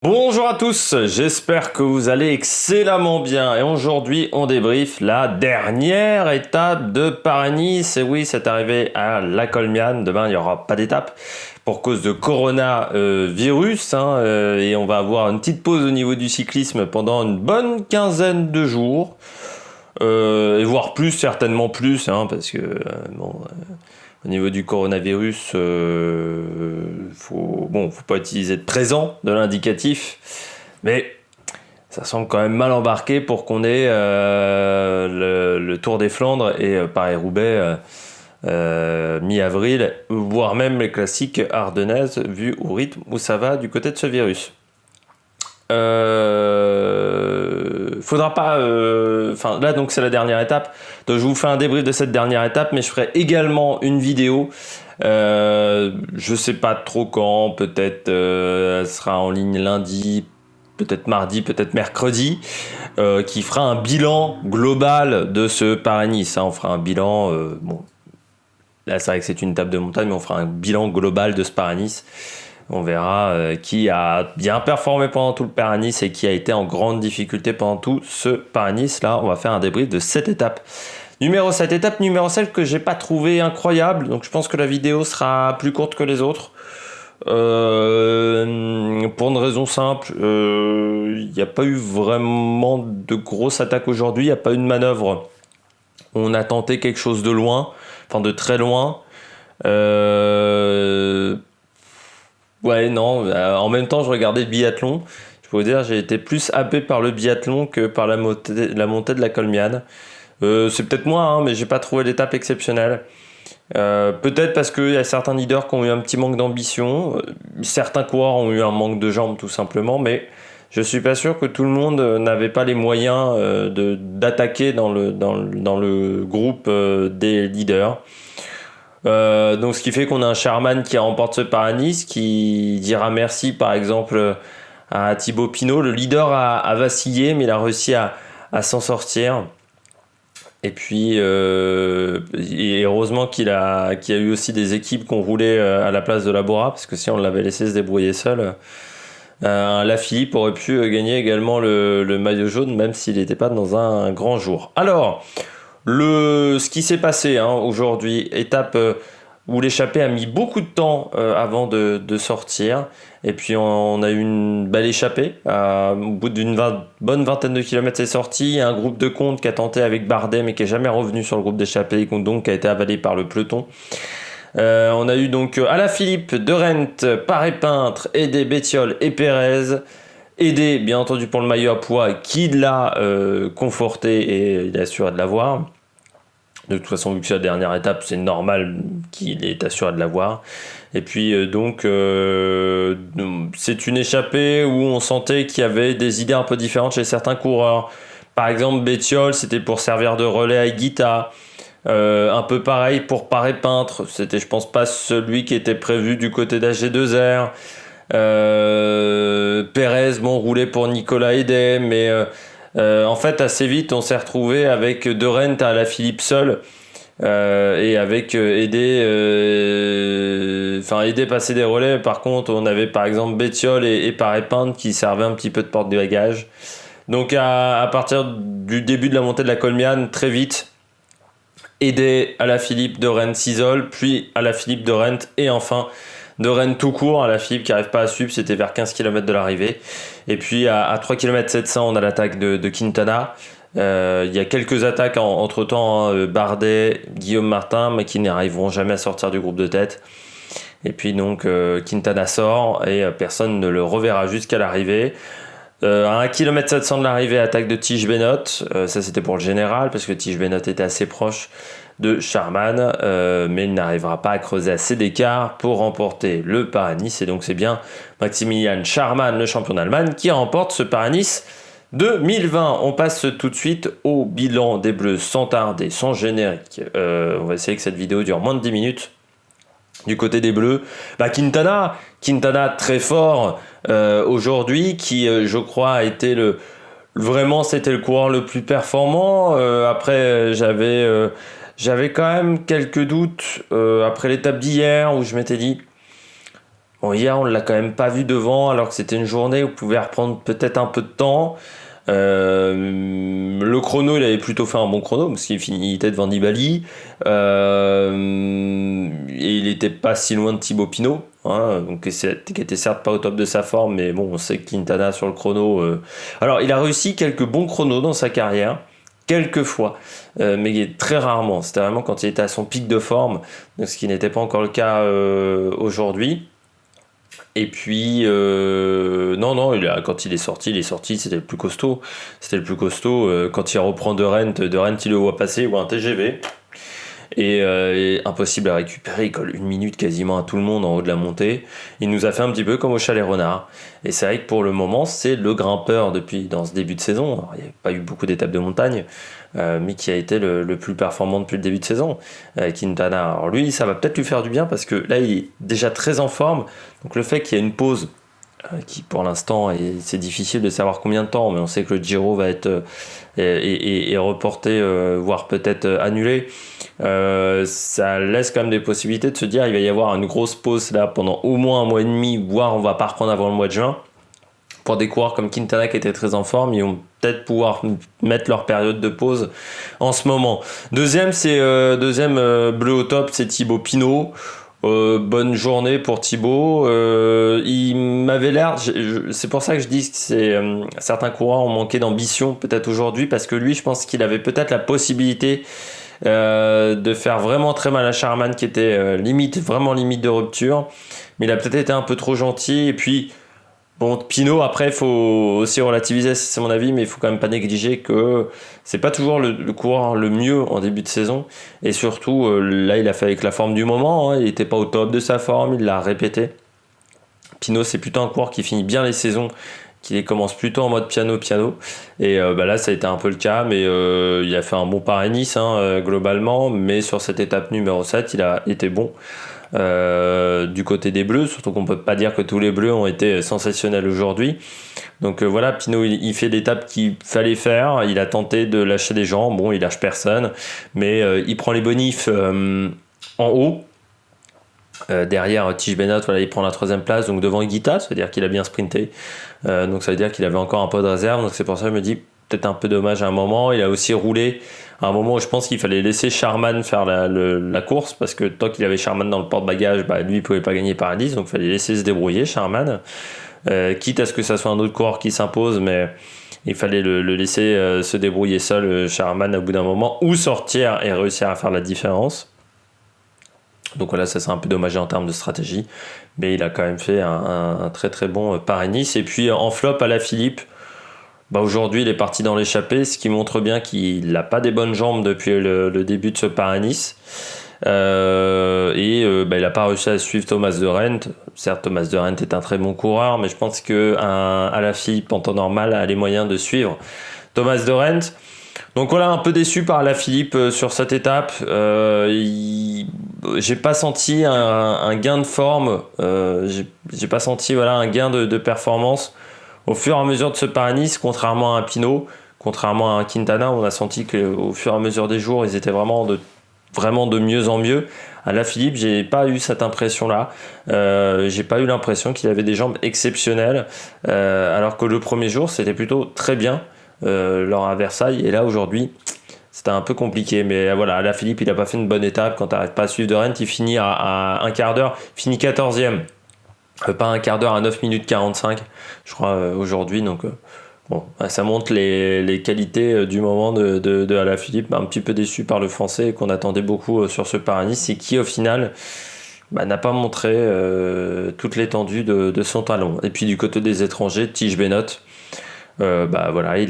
Bonjour à tous, j'espère que vous allez excellemment bien et aujourd'hui on débriefe la dernière étape de Paris-Nice. Et oui, c'est arrivé à La Colmiane, demain il n'y aura pas d'étape pour cause de coronavirus et on va avoir une petite pause au niveau du cyclisme pendant une bonne quinzaine de jours. Et voire plus, certainement plus, parce que au niveau du coronavirus, faut pas utiliser de présent, de l'indicatif, mais ça semble quand même mal embarqué pour qu'on ait le Tour des Flandres et Paris-Roubaix mi-avril, voire même les classiques ardennaises, vu au rythme où ça va du côté de ce virus. Faudra pas. Enfin, là, donc, c'est la dernière étape. Donc, je vous fais un débrief de cette dernière étape, mais je ferai également une vidéo. Je sais pas trop quand. Peut-être elle sera en ligne lundi, peut-être mardi, peut-être mercredi, qui fera un bilan global de ce Paris-Nice. On fera un bilan. Bon, là, c'est vrai que c'est une étape de montagne, mais on fera un bilan global de ce Paris-Nice. On verra qui a bien performé pendant tout le Paris-Nice et qui a été en grande difficulté pendant tout ce Paris-Nice. Là, on va faire un débrief de cette étape. Numéro 7, étape numéro 7 que j'ai pas trouvé incroyable. Donc je pense que la vidéo sera plus courte que les autres. Pour une raison simple, il n'y a pas eu vraiment de grosse attaque aujourd'hui. Il n'y a pas eu de manœuvre. On a tenté quelque chose de loin, enfin de très loin. Ouais, non, en même temps, je regardais le biathlon. Je peux vous dire, j'ai été plus happé par le biathlon que par la montée de la Colmiane. C'est peut-être moi, mais j'ai pas trouvé l'étape exceptionnelle. Peut-être parce qu'il y a certains leaders qui ont eu un petit manque d'ambition. Certains coureurs ont eu un manque de jambes, tout simplement. Mais je suis pas sûr que tout le monde n'avait pas les moyens d'attaquer dans le groupe des leaders. Donc ce qui fait qu'on a un Sharman qui remporte ce Paris-Nice, qui dira merci par exemple à Thibaut Pinot. Le leader a vacillé, mais il a réussi à s'en sortir. Et puis et heureusement qu'il y a eu aussi des équipes qui ont roulé à la place de Labora, parce que si on l'avait laissé se débrouiller seul, Lafilippe aurait pu gagner également le maillot jaune, même s'il n'était pas dans un grand jour. Alors, ce qui s'est passé aujourd'hui, étape où l'échappée a mis beaucoup de temps avant de sortir. Et puis on a eu une belle échappée. Au bout d'une bonne vingtaine de kilomètres, c'est sorti. Il y a un groupe de comptes qui a tenté avec Bardet, mais qui n'est jamais revenu sur le groupe d'échappée, donc qui a été avalé par le peloton. On a eu donc Alaphilippe, De Rent, Paré-Peintre, Aidé, Bettiol et Pérez. Aidé, bien entendu, pour le maillot à poids, qui l'a conforté et il est assuré de l'avoir. De toute façon, vu que c'est la dernière étape, c'est normal qu'il est assuré de l'avoir. Et puis c'est une échappée où on sentait qu'il y avait des idées un peu différentes chez certains coureurs. Par exemple, Bettiol, c'était pour servir de relais à Higuita. Un peu pareil pour Paré-Peintre. C'était, je pense, pas celui qui était prévu du côté d'AG2R. Pérez, roulait pour Nicolas Aidé, mais en fait, assez vite, on s'est retrouvé avec De Rent à Alaphilippe seul. Et avec Aidé passer des relais. Par contre, on avait par exemple Bettiol et Paré-Peintre qui servaient un petit peu de porte-bagages. Donc à partir du début de la montée de la Colmiane, très vite, Aidé, Alaphilippe, De Rent s'isole, puis Alaphilippe, De Rent et enfin De Rent tout court. Alaphilippe qui n'arrive pas à suivre, c'était vers 15 km de l'arrivée. Et puis à 3 km 700, on a l'attaque de Quintana. Il y a quelques attaques entre temps, Bardet, Guillaume Martin, mais qui n'arriveront jamais à sortir du groupe de tête. Et puis donc Quintana sort et personne ne le reverra jusqu'à l'arrivée. À 1 km 700 de l'arrivée, attaque de Tige Benoît. Ça c'était pour le général, parce que Tige Benoît était assez proche de Sharman, mais il n'arrivera pas à creuser assez d'écart pour remporter le Paris-Nice. Et donc c'est bien Maximilian Sharman, le champion d'Allemagne, qui remporte ce Paris-Nice 2020. On passe tout de suite au bilan des Bleus sans tarder, sans générique. On va essayer que cette vidéo dure moins de 10 minutes. Du côté des Bleus, Quintana très fort aujourd'hui, qui je crois a été vraiment c'était le coureur le plus performant. Après j'avais quand même quelques doutes après l'étape d'hier où je m'étais dit Bon, hier, on l'a quand même pas vu devant, alors que c'était une journée où il pouvait reprendre peut-être un peu de temps. Le chrono, il avait plutôt fait un bon chrono, parce il était devant Nibali. Et il était pas si loin de Thibaut Pinot, hein, donc, qui était certes pas au top de sa forme, mais bon, on sait que Quintana sur le chrono. Alors, il a réussi quelques bons chronos dans sa carrière. Quelques fois, mais très rarement. C'était vraiment quand il était à son pic de forme, donc ce qui n'était pas encore le cas aujourd'hui. Et puis, non, non, quand il est sorti, c'était le plus costaud. C'était le plus costaud. Quand il reprend de Rent, il le voit passer, ou un TGV. Et impossible à récupérer, il colle une minute quasiment à tout le monde en haut de la montée. Il nous a fait un petit peu comme au Chalet Renard. Et c'est vrai que pour le moment, c'est le grimpeur dans ce début de saison. Alors, il n'y a pas eu beaucoup d'étapes de montagne, mais qui a été le plus performant depuis le début de saison, Quintana. Alors lui, ça va peut-être lui faire du bien parce que là, il est déjà très en forme. Donc le fait qu'il y ait une pause qui pour l'instant, c'est difficile de savoir combien de temps, mais on sait que le Giro va être est reporté, voire peut-être annulé. Ça laisse quand même des possibilités de se dire il va y avoir une grosse pause là pendant au moins un mois et demi, voire on va pas reprendre avant le mois de juin. Pour des coureurs comme Quintana qui était très en forme, ils vont peut-être pouvoir mettre leur période de pause en ce moment. Deuxième bleu au top, c'est Thibaut Pinot. Bonne journée pour Thibaut. Il m'avait l'air, c'est pour ça que je dis que certains coureurs ont manqué d'ambition peut-être aujourd'hui, parce que lui, je pense qu'il avait peut-être la possibilité de faire vraiment très mal à Sharman, qui était vraiment limite de rupture, mais il a peut-être été un peu trop gentil. Et puis bon, Pinot, après, il faut aussi relativiser, c'est mon avis, mais il faut quand même pas négliger que c'est pas toujours le coureur le mieux en début de saison. Et surtout, là, il a fait avec la forme du moment, hein, il était pas au top de sa forme, il l'a répété. Pinot, c'est plutôt un coureur qui finit bien les saisons, qui les commence plutôt en mode piano-piano. Et là, ça a été un peu le cas, mais il a fait un bon Paris-Nice, hein, globalement, mais sur cette étape numéro 7, il a été bon. Du côté des Bleus, surtout qu'on peut pas dire que tous les Bleus ont été sensationnels aujourd'hui. Donc voilà, Pinot il fait l'étape qu'il fallait faire, il a tenté de lâcher des gens, bon il lâche personne, mais il prend les bonifs en haut. Derrière Tige Bennett, voilà, il prend la 3e place, donc devant Higuita, c'est-à-dire qu'il a bien sprinté, donc ça veut dire qu'il avait encore un peu de réserve, donc c'est pour ça que je me dis peut-être un peu dommage à un moment. Il a aussi roulé à un moment où je pense qu'il fallait laisser Sharman faire la course, parce que tant qu'il avait Sharman dans le porte-bagages, lui il pouvait pas gagner Paradis, donc il fallait laisser se débrouiller Sharman, quitte à ce que ça soit un autre coureur qui s'impose, mais il fallait le laisser se débrouiller seul, Sharman, au bout d'un moment, ou sortir et réussir à faire la différence. Donc voilà, ça c'est un peu dommagé en termes de stratégie, mais il a quand même fait un très très bon Paris-Nice. Et puis en flop, Alaphilippe, aujourd'hui il est parti dans l'échappée, ce qui montre bien qu'il n'a pas des bonnes jambes depuis le début de ce Paris-Nice. Il n'a pas réussi à suivre Thomas de Rent. Certes, Thomas de Rent est un très bon coureur, mais je pense qu'un Alaphilippe en temps normal a les moyens de suivre Thomas de Rent. Donc voilà, un peu déçu par Alaphilippe sur cette étape. J'ai pas senti un gain de forme, j'ai pas senti un gain de performance au fur et à mesure de ce Paris-Nice, contrairement à un Pinot, contrairement à un Quintana. On a senti qu'au fur et à mesure des jours, ils étaient vraiment de mieux en mieux. Alaphilippe, j'ai pas eu cette impression-là. J'ai pas eu l'impression qu'il avait des jambes exceptionnelles, alors que le premier jour, c'était plutôt très bien lors à Versailles. Et là, aujourd'hui, c'était un peu compliqué. Mais voilà, Alaphilippe, il a pas fait une bonne étape. Quand tu n'arrives pas à suivre de Rent, il finit à un quart d'heure, il finit 14e. Pas un quart d'heure, à 9 minutes 45, je crois, aujourd'hui. Donc, bon, ça montre les qualités du moment de Alaphilippe. Un petit peu déçu par le français qu'on attendait beaucoup sur ce Paris-Nice, et qui, au final, n'a pas montré toute l'étendue de son talent. Et puis, du côté des étrangers, Tige Bennett, il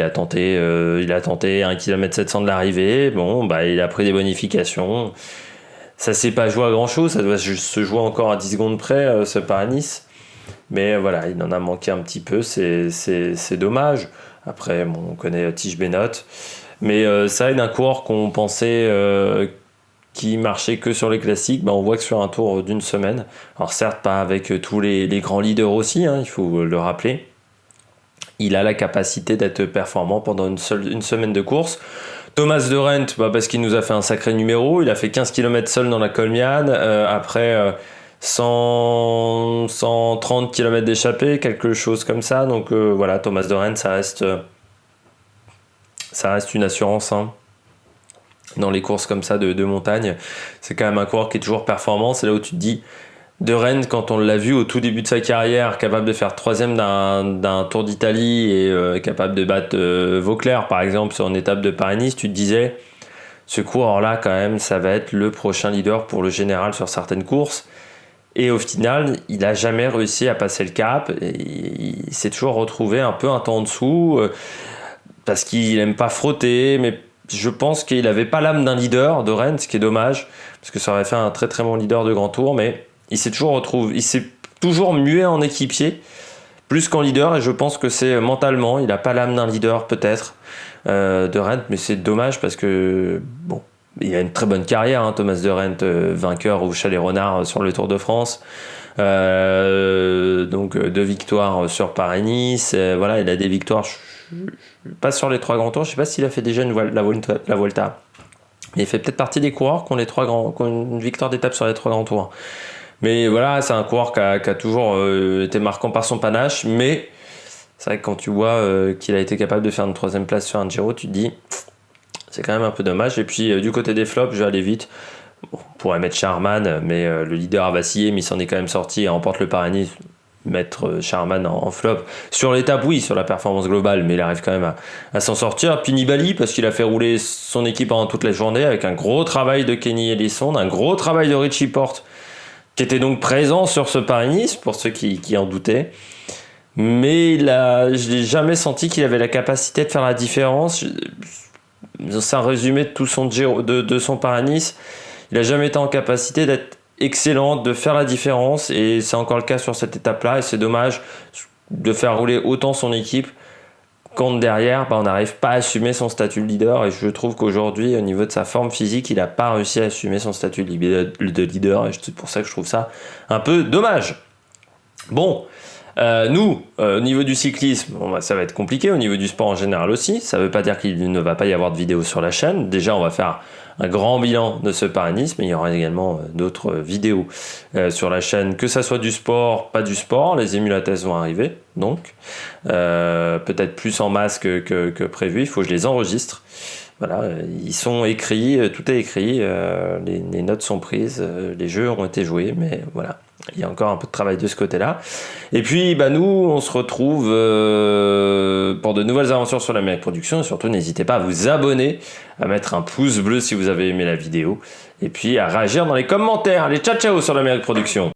a tenté 1 km 700 de l'arrivée. Bon, il a pris des bonifications. Ça s'est pas joué à grand chose, ça doit se jouer encore à 10 secondes près, ce Paris-Nice. Mais voilà, il en a manqué un petit peu, c'est dommage. Après, on connaît Tige Bennett. Mais ça aide un coureur qu'on pensait qui marchait que sur les classiques. On voit que sur un tour d'une semaine, alors certes pas avec tous les grands leaders aussi, hein, il faut le rappeler, il a la capacité d'être performant pendant une semaine de course. Thomas de Rent, parce qu'il nous a fait un sacré numéro, il a fait 15 km seul dans la Colmiane. Après, 130 km d'échappée, quelque chose comme ça. Donc voilà, Thomas de Rennes, ça reste une assurance, hein. Dans les courses comme ça de montagne, c'est quand même un coureur qui est toujours performant. C'est là où tu te dis, de Rennes, quand on l'a vu au tout début de sa carrière, capable de faire troisième d'un Tour d'Italie et capable de battre Vauclair, par exemple, sur une étape de Paris-Nice, tu te disais, ce coureur-là, quand même, ça va être le prochain leader pour le général sur certaines courses. Et au final, il n'a jamais réussi à passer le cap. Et il s'est toujours retrouvé un peu un temps en dessous, parce qu'il n'aime pas frotter, mais je pense qu'il n'avait pas l'âme d'un leader de Rennes, ce qui est dommage, parce que ça aurait fait un très très bon leader de grand tour, mais il s'est toujours mué en équipier, plus qu'en leader, et je pense que c'est mentalement, il n'a pas l'âme d'un leader peut-être de Rennes, mais c'est dommage parce que, bon, il a une très bonne carrière, hein, Thomas de Rennes, vainqueur au Chalet-Renard sur le Tour de France. Donc 2 victoires sur Paris-Nice, voilà, il a des victoires pas sur les 3 grands tours, je sais pas s'il a fait déjà la Volta. Mais il fait peut-être partie des coureurs qui ont qui ont une victoire d'étape sur les 3 grands tours. Mais voilà, c'est un coureur qui a toujours été marquant par son panache, mais c'est vrai que quand tu vois qu'il a été capable de faire une 3e place sur un Giro, tu te dis c'est quand même un peu dommage. Et puis du côté des flops, je vais aller vite. Bon, on pourrait mettre Charman, mais le leader a vacillé, mais il s'en est quand même sorti et remporte le Paris-Nice. Mettre Charman en flop. Sur l'étape, oui, sur la performance globale, mais il arrive quand même à s'en sortir. Puis Nibali, parce qu'il a fait rouler son équipe pendant toute la journée, avec un gros travail de Kenny Elissonde, un gros travail de Richie Porte, qui était donc présent sur ce Paris-Nice, pour ceux qui en doutaient. Mais je n'ai jamais senti qu'il avait la capacité de faire la différence. C'est un résumé de tout de son Paris-Nice. Il n'a jamais été en capacité d'être excellent, de faire la différence, et c'est encore le cas sur cette étape-là, et c'est dommage de faire rouler autant son équipe quand derrière, on n'arrive pas à assumer son statut de leader, et je trouve qu'aujourd'hui, au niveau de sa forme physique, il n'a pas réussi à assumer son statut de leader, et c'est pour ça que je trouve ça un peu dommage. Bon, nous, au niveau du cyclisme, ça va être compliqué, au niveau du sport en général aussi. Ça ne veut pas dire qu'il ne va pas y avoir de vidéos sur la chaîne. Déjà, on va faire un grand bilan de ce Paris-Nice, mais il y aura également d'autres vidéos sur la chaîne, que ça soit du sport, pas du sport. Les émulateurs vont arriver, donc peut-être plus en masse que prévu. Il faut que je les enregistre. Voilà, ils sont écrits, tout est écrit, les notes sont prises, les jeux ont été joués, mais voilà. Il y a encore un peu de travail de ce côté-là. Et puis, nous, on se retrouve pour de nouvelles aventures sur l'Amérique Production. Et surtout, n'hésitez pas à vous abonner, à mettre un pouce bleu si vous avez aimé la vidéo. Et puis, à réagir dans les commentaires. Allez, ciao, ciao sur l'Amérique Production.